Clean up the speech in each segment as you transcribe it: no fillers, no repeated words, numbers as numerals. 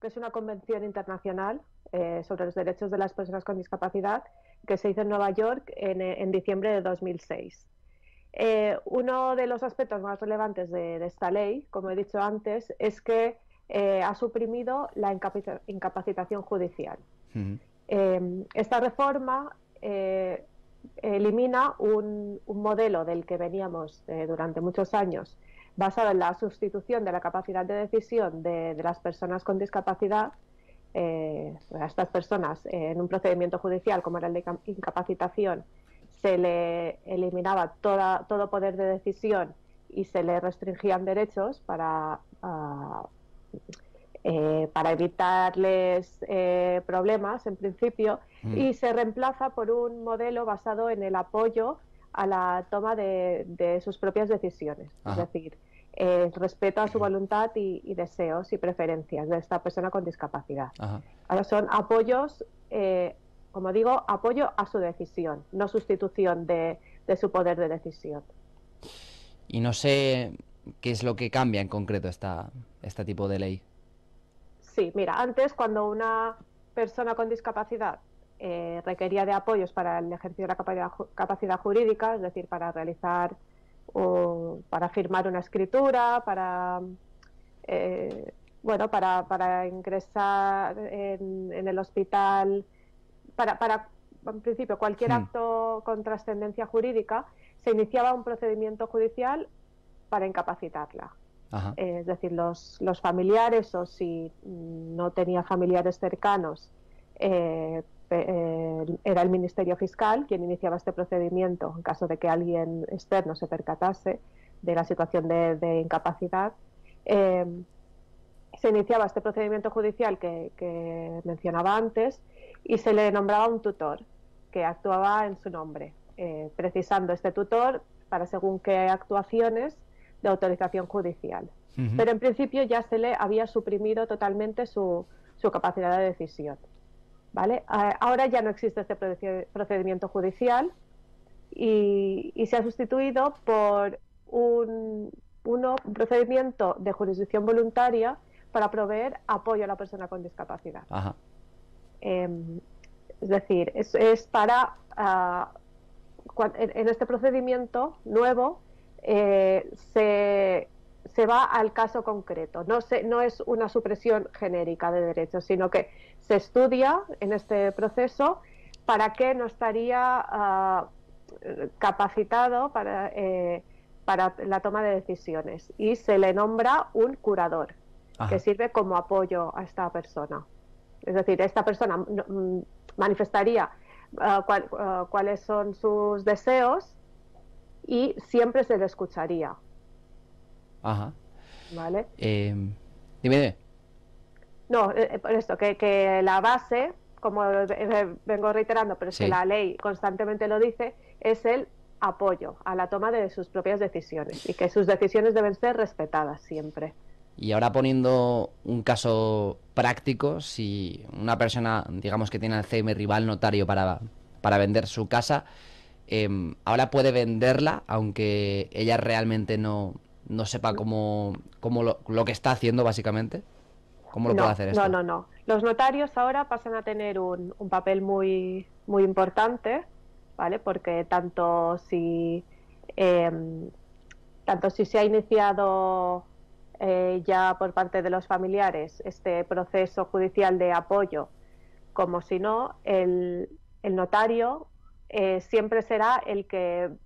que es una convención internacional sobre los derechos de las personas con discapacidad que se hizo en Nueva York en diciembre de 2006. Uno de los aspectos más relevantes de esta ley, como he dicho antes, es que ha suprimido la incapacitación judicial. Esta reforma elimina un modelo del que veníamos durante muchos años, basado en la sustitución de la capacidad de decisión de las personas con discapacidad a estas personas en un procedimiento judicial como era el de incapacitación. Se le eliminaba todo poder de decisión y se le restringían derechos para evitarles problemas, en principio, y se reemplaza por un modelo basado en el apoyo a la toma de sus propias decisiones. Ajá. Es decir, respeto a su voluntad y deseos y preferencias de esta persona con discapacidad. Ajá. Ahora son apoyos, como digo, apoyo a su decisión, no sustitución de su poder de decisión. Y no sé qué es lo que cambia en concreto este tipo de ley. Sí, mira, antes cuando una persona con discapacidad requería de apoyos para el ejercicio de la capacidad jurídica, es decir, para realizar para firmar una escritura, para ingresar en el hospital, en principio cualquier acto con trascendencia jurídica, se iniciaba un procedimiento judicial para incapacitarla. Es decir, los familiares, o si no tenía familiares cercanos, era el Ministerio Fiscal quien iniciaba este procedimiento en caso de que alguien externo se percatase de la situación de incapacidad. Se iniciaba este procedimiento judicial que mencionaba antes y se le nombraba un tutor que actuaba en su nombre, precisando este tutor para según qué actuaciones de autorización judicial. Pero en principio ya se le había suprimido totalmente su capacidad de decisión. ¿Vale? Ahora ya no existe este procedimiento judicial y se ha sustituido por un procedimiento de jurisdicción voluntaria para proveer apoyo a la persona con discapacidad. Es decir, es para en este procedimiento nuevo se va al caso concreto, no es una supresión genérica de derechos, sino que se estudia en este proceso para qué no estaría capacitado para la toma de decisiones y se le nombra un curador que sirve como apoyo a esta persona. Es decir, esta persona manifestaría cuáles son sus deseos y siempre se le escucharía. ¿Vale? Dime. No, por esto, que la base, como vengo reiterando, pero es que la ley constantemente lo dice, es el apoyo a la toma de sus propias decisiones y que sus decisiones deben ser respetadas siempre. Y ahora poniendo un caso práctico, si una persona, digamos que tiene Alzheimer y va al notario para vender su casa, ahora puede venderla, aunque ella realmente no sepa cómo lo que está haciendo, básicamente. ¿Cómo lo puede hacer esto? No. Los notarios ahora pasan a tener un papel muy, muy importante, ¿vale? Porque tanto si se ha iniciado ya por parte de los familiares este proceso judicial de apoyo, como si no, el notario siempre será el que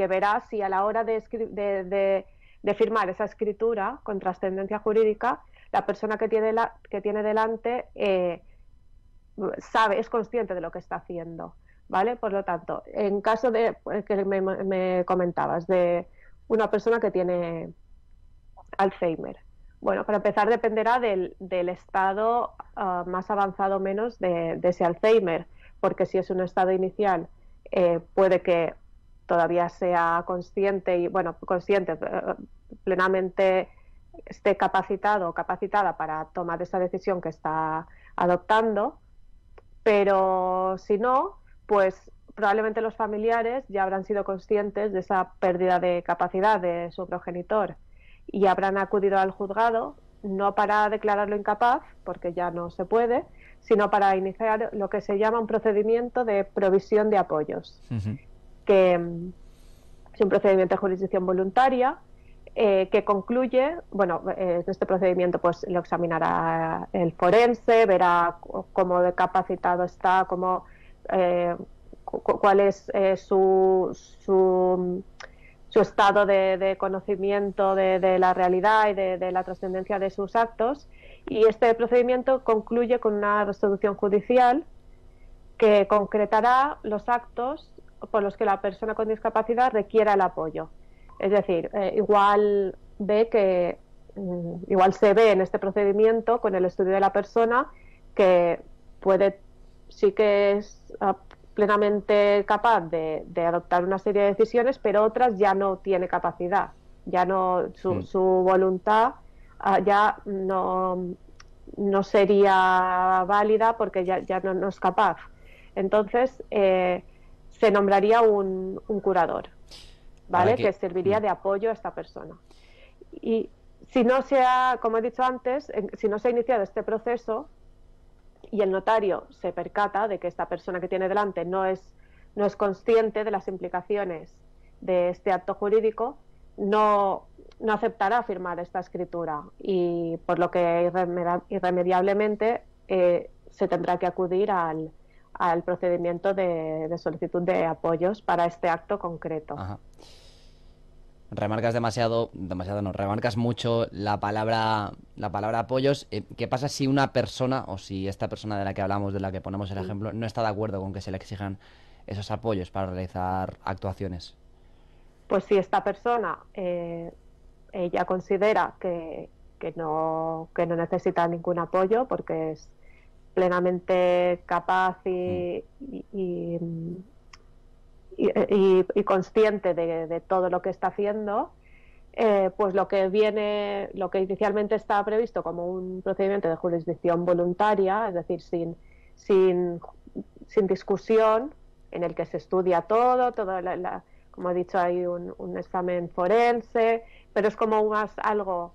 verá si a la hora de firmar esa escritura con trascendencia jurídica, la persona que tiene delante es consciente de lo que está haciendo, ¿vale? Por lo tanto, en caso de que me comentabas de una persona que tiene Alzheimer, bueno, para empezar dependerá del estado más avanzado o menos de ese Alzheimer, porque si es un estado inicial puede que todavía sea consciente y, plenamente esté capacitado o capacitada para tomar esa decisión que está adoptando, pero si no, pues probablemente los familiares ya habrán sido conscientes de esa pérdida de capacidad de su progenitor y habrán acudido al juzgado no para declararlo incapaz, porque ya no se puede, sino para iniciar lo que se llama un procedimiento de provisión de apoyos, que es un procedimiento de jurisdicción voluntaria que concluye, bueno, en este procedimiento pues lo examinará el forense, verá cómo de capacitado está, cuál es su estado de conocimiento de la realidad y de la trascendencia de sus actos, y este procedimiento concluye con una resolución judicial que concretará los actos por los que la persona con discapacidad requiera el apoyo. Es decir, igual se ve en este procedimiento, con el estudio de la persona, que sí que es plenamente capaz de adoptar una serie de decisiones, pero otras ya no tiene capacidad, ya no, su voluntad ya no sería válida porque ya no es capaz. Entonces, se nombraría un curador, ¿vale? Que serviría de apoyo a esta persona. Y si no se ha, como he dicho antes, si no se ha iniciado este proceso y el notario se percata de que esta persona que tiene delante no es consciente de las implicaciones de este acto jurídico, no aceptará firmar esta escritura, y por lo que irremediablemente se tendrá que acudir al procedimiento de solicitud de apoyos para este acto concreto. Ajá. Remarcas remarcas mucho la palabra apoyos. ¿Qué pasa si una persona, o si esta persona de la que hablamos, de la que ponemos el ejemplo, no está de acuerdo con que se le exijan esos apoyos para realizar actuaciones? Pues si esta persona ella considera que no necesita ningún apoyo porque es plenamente capaz y consciente de todo lo que está haciendo, pues lo que inicialmente estaba previsto como un procedimiento de jurisdicción voluntaria, es decir, sin discusión, en el que se estudia todo como he dicho, hay un examen forense, pero es como más algo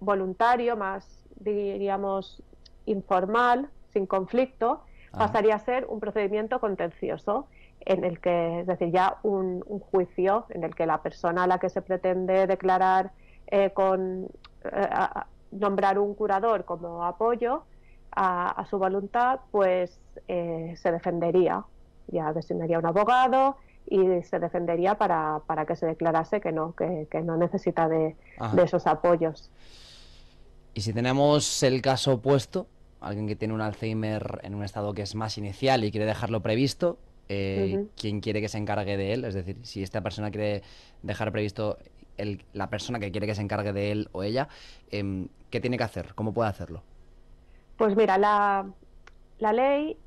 voluntario, más, diríamos, informal, sin conflicto, pasaría a ser un procedimiento contencioso, en el que, es decir, ya un juicio en el que la persona a la que se pretende declarar nombrar un curador como apoyo a su voluntad, pues se defendería, ya designaría un abogado y se defendería para que se declarase que no necesita de esos apoyos. Y si tenemos el caso opuesto, alguien que tiene un Alzheimer en un estado que es más inicial y quiere dejarlo previsto, ¿quién quiere que se encargue de él? Es decir, si esta persona quiere dejar previsto, la persona que quiere que se encargue de él o ella, ¿qué tiene que hacer? ¿Cómo puede hacerlo? Pues mira, la ley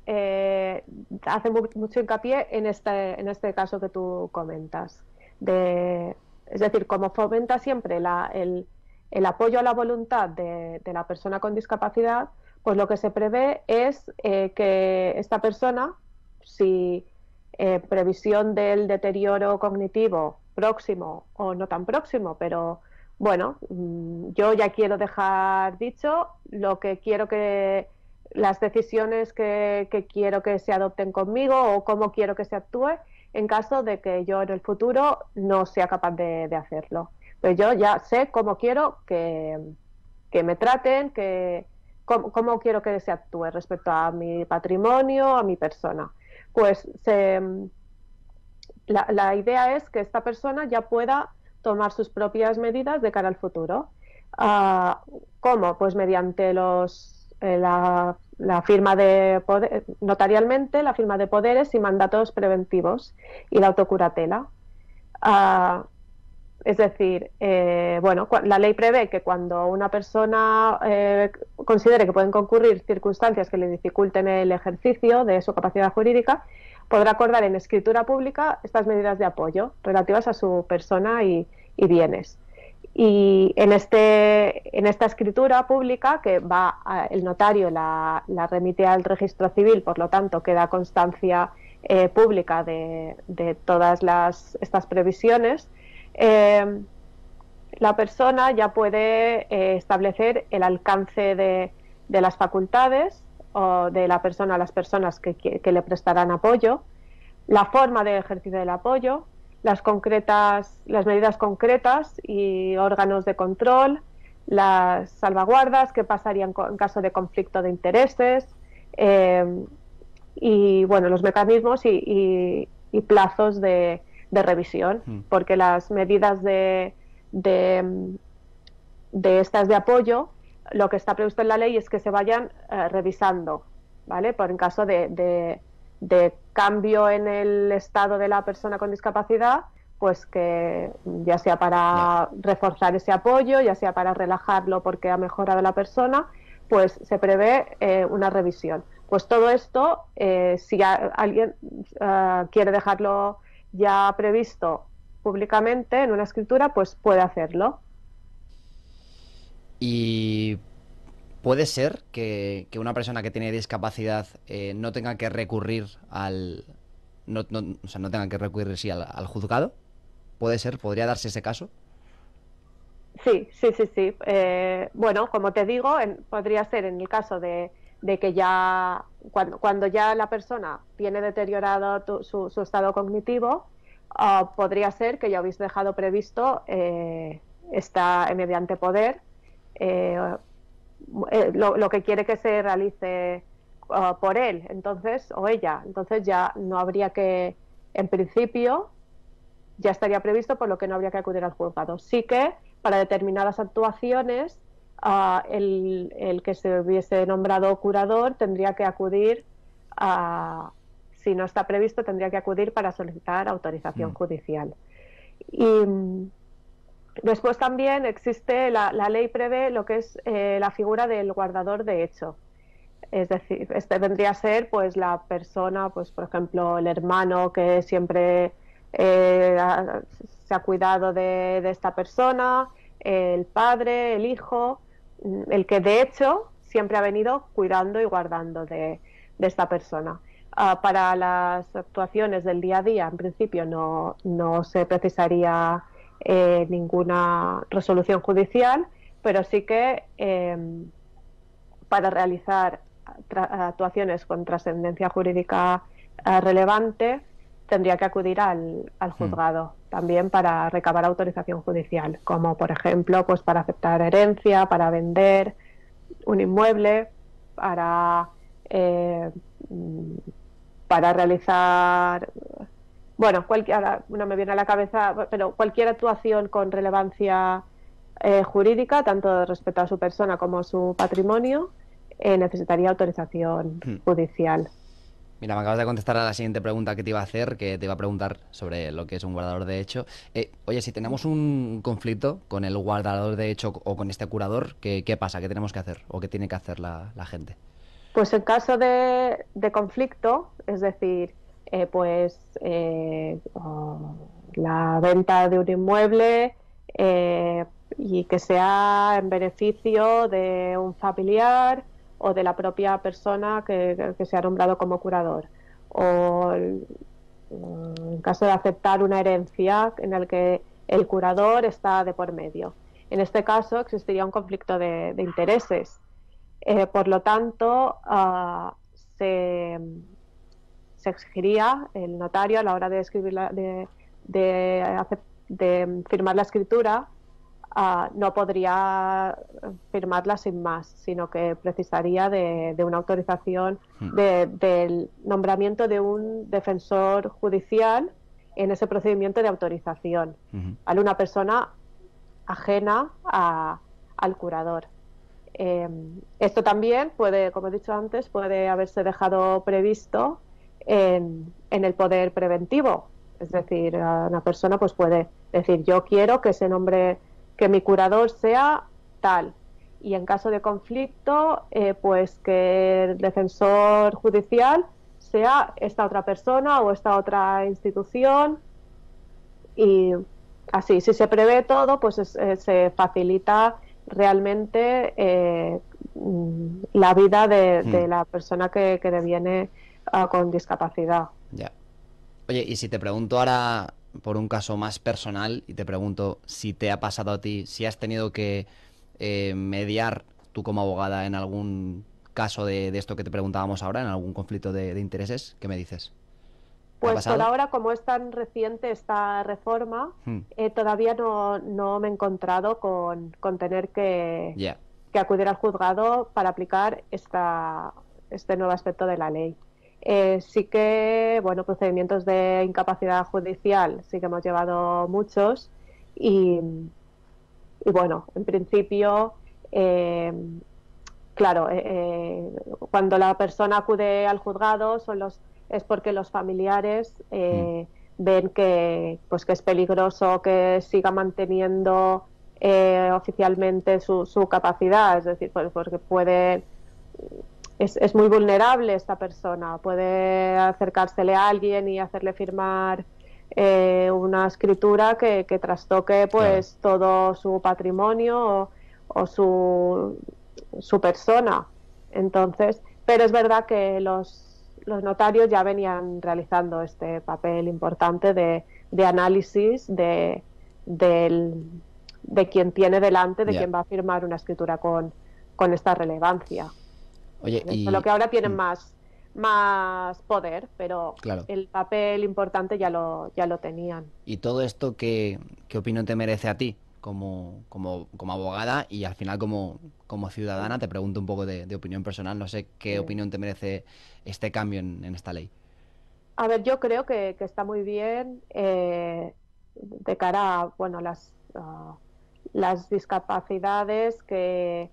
hace mucho hincapié en este caso que tú comentas. Es decir, como fomenta siempre el apoyo a la voluntad de la persona con discapacidad, pues lo que se prevé es que esta persona, si previsión del deterioro cognitivo próximo o no tan próximo, pero bueno, yo ya quiero dejar dicho lo que quiero las decisiones que quiero que se adopten conmigo o cómo quiero que se actúe en caso de que yo en el futuro no sea capaz de hacerlo. Pues yo ya sé cómo quiero que me traten, cómo quiero que se actúe respecto a mi patrimonio, a mi persona. Pues la idea es que esta persona ya pueda tomar sus propias medidas de cara al futuro. ¿Cómo? Pues mediante la firma de notarialmente, la firma de poderes y mandatos preventivos y la autocuratela. Es decir, la ley prevé que cuando una persona considere que pueden concurrir circunstancias que le dificulten el ejercicio de su capacidad jurídica, podrá acordar en escritura pública estas medidas de apoyo relativas a su persona y bienes. Y en esta escritura pública, que el notario la remite al registro civil, por lo tanto queda constancia pública de todas estas previsiones, la persona ya puede establecer el alcance de las facultades o de la persona a las personas que le prestarán apoyo, la forma de ejercicio del apoyo, las medidas concretas y órganos de control, las salvaguardas, qué pasaría en caso de conflicto de intereses, y bueno, los mecanismos y plazos de revisión, porque las medidas de estas de apoyo, lo que está previsto en la ley es que se vayan revisando, ¿vale? Por en caso de cambio en el estado de la persona con discapacidad, pues que ya sea para reforzar ese apoyo, ya sea para relajarlo porque ha mejorado la persona, pues se prevé una revisión. Pues todo esto, si alguien quiere dejarlo ya previsto públicamente en una escritura, pues puede hacerlo. Y puede ser que una persona que tiene discapacidad no tenga que recurrir o sea, no tenga que recurrir al juzgado. ¿Puede ser? ¿Podría darse ese caso? Sí, sí, sí, sí. Bueno, como te digo, podría ser en el caso de que ya, cuando ya la persona tiene deteriorado su estado cognitivo, podría ser que ya hubiese dejado previsto mediante poder eh, lo que quiere que se realice por él, entonces, o ella. Entonces ya no habría que, en principio, ya estaría previsto, por lo que no habría que acudir al juzgado. Sí que para determinadas actuaciones el que se hubiese nombrado curador tendría que acudir si no está previsto, tendría que acudir para solicitar autorización judicial. Y después también existe, la ley prevé lo que es la figura del guardador de hecho. Es decir, este vendría a ser pues la persona, pues por ejemplo el hermano que siempre se ha cuidado de esta persona, el padre, el hijo, el que de hecho siempre ha venido cuidando y guardando de esta persona. Para las actuaciones del día a día, en principio no se precisaría ninguna resolución judicial, pero sí que para realizar actuaciones con trascendencia jurídica relevante tendría que acudir al juzgado también para recabar autorización judicial, como por ejemplo pues para aceptar herencia, para vender un inmueble, para realizar, bueno, no me viene a la cabeza, pero cualquier actuación con relevancia jurídica, tanto respecto a su persona como a su patrimonio, necesitaría autorización judicial. Mira, me acabas de contestar a la siguiente pregunta que te iba a hacer, que te iba a preguntar sobre lo que es un guardador de hecho. Oye, si tenemos un conflicto con el guardador de hecho o con este curador, ¿qué pasa? ¿Qué tenemos que hacer? ¿O qué tiene que hacer la gente? Pues en caso de conflicto, es decir, la venta de un inmueble y que sea en beneficio de un familiar o de la propia persona que se ha nombrado como curador, o en caso de aceptar una herencia en el que el curador está de por medio. En este caso existiría un conflicto de intereses. Por lo tanto, se exigiría el notario a la hora de escribir de firmar la escritura, no podría firmarla sin más, sino que precisaría de una autorización del nombramiento de un defensor judicial en ese procedimiento de autorización, a una persona ajena al curador. Esto también puede, como he dicho antes, puede haberse dejado previsto en el poder preventivo. Es decir, una persona pues puede decir, yo quiero que ese nombre, que mi curador sea tal. Y en caso de conflicto, pues que el defensor judicial sea esta otra persona o esta otra institución. Y así, si se prevé todo, pues se facilita realmente la vida de la persona que deviene con discapacidad. Ya. Oye, y si te pregunto ahora por un caso más personal y te pregunto si te ha pasado a ti, si has tenido que mediar tú como abogada en algún caso de esto que te preguntábamos ahora, en algún conflicto de intereses. ¿Qué me dices? ¿Te ha Pues por pasado? ahora, como es tan reciente esta reforma, Hmm. todavía no me he encontrado con tener Ya. que acudir al juzgado para aplicar este nuevo aspecto de la ley. Sí que, bueno, procedimientos de incapacidad judicial sí que hemos llevado muchos y, y bueno, en principio, claro, cuando la persona acude al juzgado es porque los familiares Hmm. ven pues que es peligroso que siga manteniendo oficialmente su capacidad, es decir, pues, porque es muy vulnerable esta persona, puede acercársele a alguien y hacerle firmar una escritura que trastoque Claro. pues todo su patrimonio o su persona. Entonces, pero es verdad que los notarios ya venían realizando este papel importante de análisis del, de quien tiene delante, de Ya. quien va a firmar una escritura con esta relevancia. Oye, Solo y... que ahora tienen Hmm. más poder, pero Claro. el papel importante ya lo tenían. ¿Y todo esto qué opinión te merece a ti como abogada y al final como ciudadana? Te pregunto un poco de opinión personal. No sé qué Sí. opinión te merece este cambio en esta ley. A ver, yo creo que está muy bien de cara a, bueno, las discapacidades que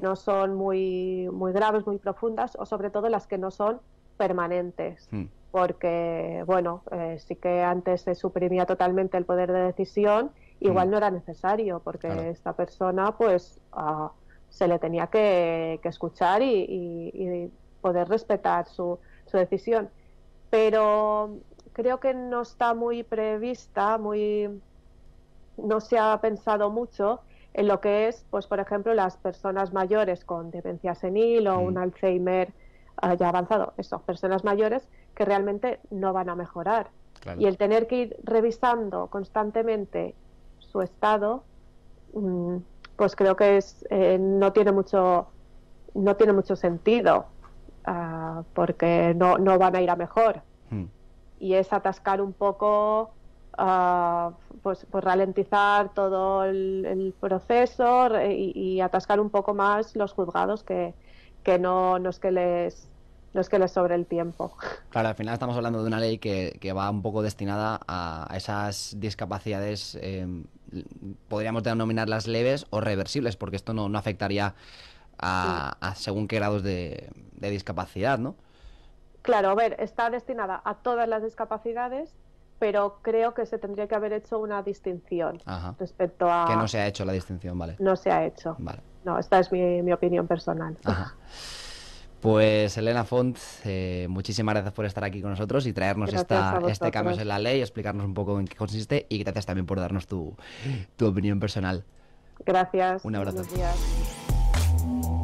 no son muy graves, muy profundas, o sobre todo las que no son permanentes. Hmm. Porque, bueno, sí que antes se suprimía totalmente el poder de decisión, Hmm. igual no era necesario, Claro. porque esta persona, pues, se le tenía que escuchar y poder respetar su decisión. Pero creo que no está muy prevista, no se ha pensado mucho en lo que es, pues, por ejemplo, las personas mayores con demencia senil o Hmm. un Alzheimer ya avanzado, esas personas mayores que realmente no van a mejorar. Claro. Y el tener que ir revisando constantemente su estado, mm, pues creo que no tiene mucho sentido, porque no van a ir a mejor. Hmm. Y es atascar un poco, pues ralentizar todo el proceso y atascar un poco más los juzgados que no es que no es que les sobre el tiempo. Claro, al final estamos hablando de una ley que va un poco destinada a esas discapacidades, podríamos denominarlas leves o reversibles, porque esto no afectaría a según qué grados de discapacidad, ¿no? Claro, a ver, está destinada a todas las discapacidades, pero creo que se tendría que haber hecho una distinción Ajá. respecto Que no a... se ha hecho la distinción, vale. No se ha hecho. Vale. No, esta es mi opinión personal. Ajá. Pues Elena Font, muchísimas gracias por estar aquí con nosotros y traernos Gracias a este cambio en vosotros. la ley, explicarnos un poco en qué consiste y gracias también por darnos tu opinión personal. Gracias. Un abrazo. Buenos días.